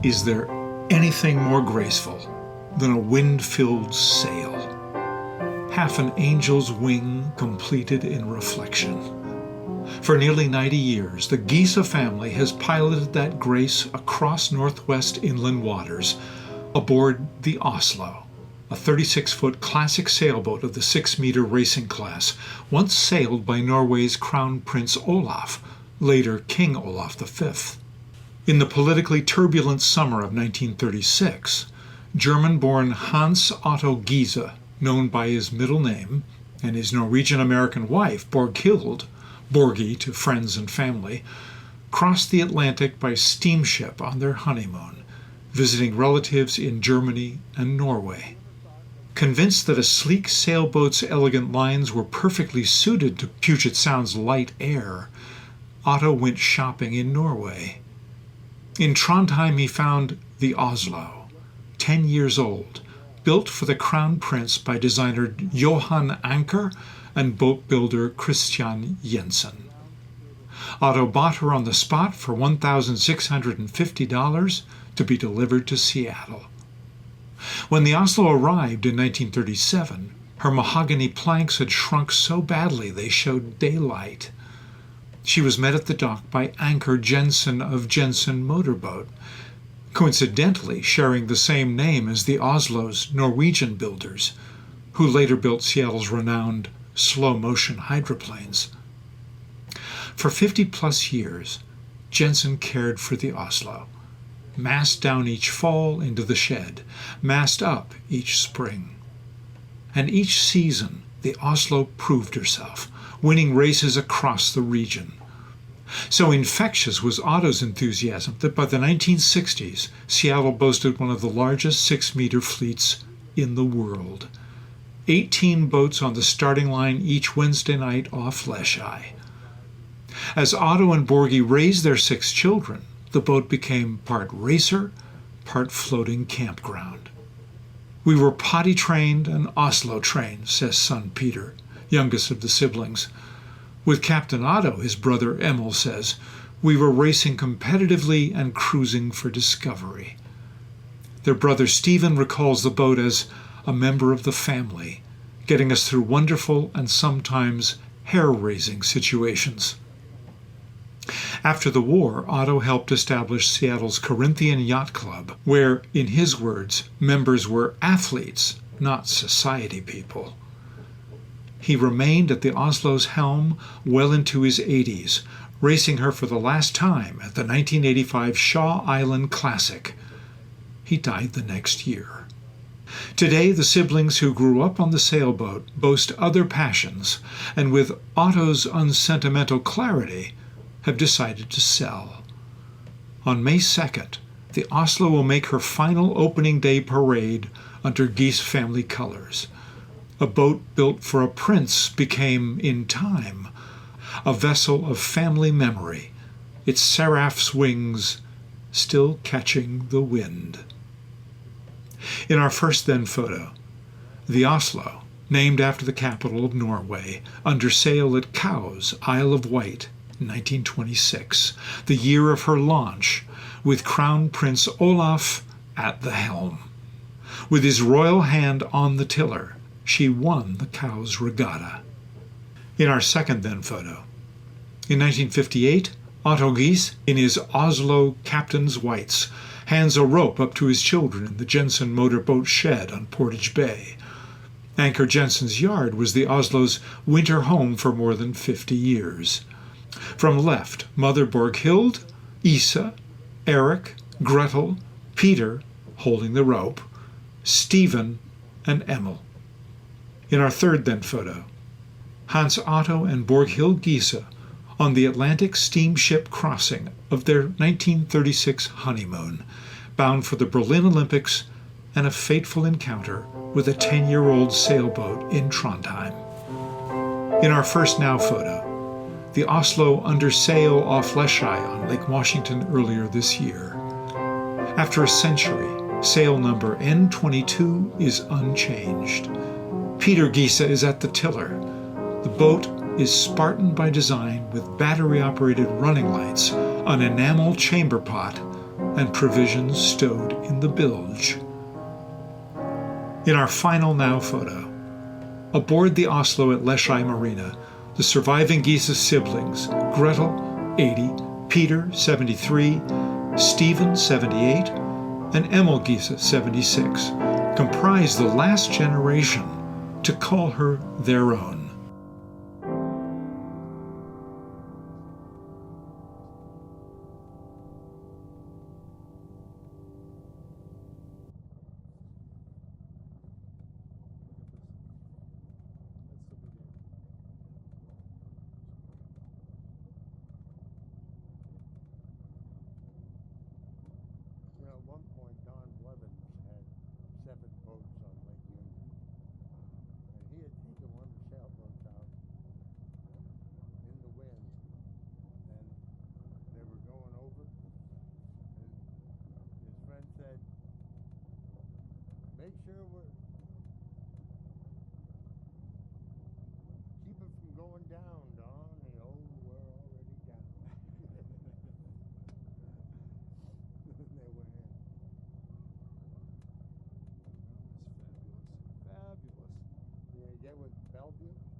Is there anything more graceful than a wind-filled sail? Half an angel's wing completed in reflection. For nearly 90 years, the Giese family has piloted that grace across northwest inland waters aboard the Oslo, a 36-foot classic sailboat of the 6 Metre racing class, once sailed by Norway's Crown Prince Olav, later King Olav V. In the politically turbulent summer of 1936, German-born Hans Otto Giese, known by his middle name, and his Norwegian-American wife, Borghild, Borgi to friends and family, crossed the Atlantic by steamship on their honeymoon, visiting relatives in Germany and Norway. Convinced that a sleek sailboat's elegant lines were perfectly suited to Puget Sound's light air, Otto went shopping in Norway. In Trondheim he found the Oslo, 10 years old, built for the Crown Prince by designer Johan Anker and boat builder Christian Jensen. Otto bought her on the spot for $1,650 to be delivered to Seattle. When the Oslo arrived in 1937, her mahogany planks had shrunk so badly they showed daylight. She was met at the dock by Anker Jensen of Jensen Motorboat, coincidentally sharing the same name as the Oslo's Norwegian builders, who later built Seattle's renowned slow-motion hydroplanes. For 50-plus years, Jensen cared for the Oslo, massed down each fall into the shed, massed up each spring. And each season, the Oslo proved herself, winning races across the region. So infectious was Otto's enthusiasm that by the 1960s, Seattle boasted one of the largest 6-meter fleets in the world. 18 boats on the starting line each Wednesday night off Leschi. As Otto and Borgi raised their 6 children, the boat became part racer, part floating campground. We were potty-trained and Oslo-trained, says son Peter, youngest of the siblings. With Captain Otto, his brother Emil says, we were racing competitively and cruising for discovery. Their brother Stephen recalls the boat as a member of the family, getting us through wonderful and sometimes hair-raising situations. After the war, Otto helped establish Seattle's Corinthian Yacht Club, where, in his words, members were athletes, not society people. He remained at the Oslo's helm well into his 80s, racing her for the last time at the 1985 Shaw Island Classic. He died the next year. Today, the siblings who grew up on the sailboat boast other passions, and with Otto's unsentimental clarity, have decided to sell. On May 2nd, the Oslo will make her final opening day parade under Giese family colors. A boat built for a prince became, in time, a vessel of family memory, its seraph's wings still catching the wind. In our first then photo, the Oslo, named after the capital of Norway, under sail at Cowes, Isle of Wight, 1926, the year of her launch, with Crown Prince Olav at the helm. With his royal hand on the tiller, she won the Cowes regatta. In our second then photo, in 1958, Otto Giese, in his Oslo captain's whites, hands a rope up to his children in the Jensen motorboat shed on Portage Bay. Anker Jensen's yard was the Oslo's winter home for more than 50 years. From left, Mother Borghild, Isa, Eric, Gretel, Peter, holding the rope, Stephen, and Emil. In our third then photo, Hans Otto and Borghild Giese on the Atlantic steamship crossing of their 1936 honeymoon, bound for the Berlin Olympics and a fateful encounter with a 10-year-old sailboat in Trondheim. In our first now photo, the Oslo under sail off Leschi on Lake Washington earlier this year. After a century, sail number N22 is unchanged. Peter Giese is at the tiller. The boat is Spartan by design with battery-operated running lights, an enamel chamber pot, and provisions stowed in the bilge. In our final now photo, aboard the Oslo at Lesja Marina, the surviving Giese siblings, Gretel, 80, Peter, 73, Stephen, 78, and Emil Giese, 76, comprise the last generation to call her their own. At one point, Don Blevins had 7 boats on Lake Union, and he had taken one of the sailboats out in the wind, and they were going over, and his friend said, "Make sure keep it from going down, Don." And we're already down. They went in. Fabulous. Did you get with Bellevue?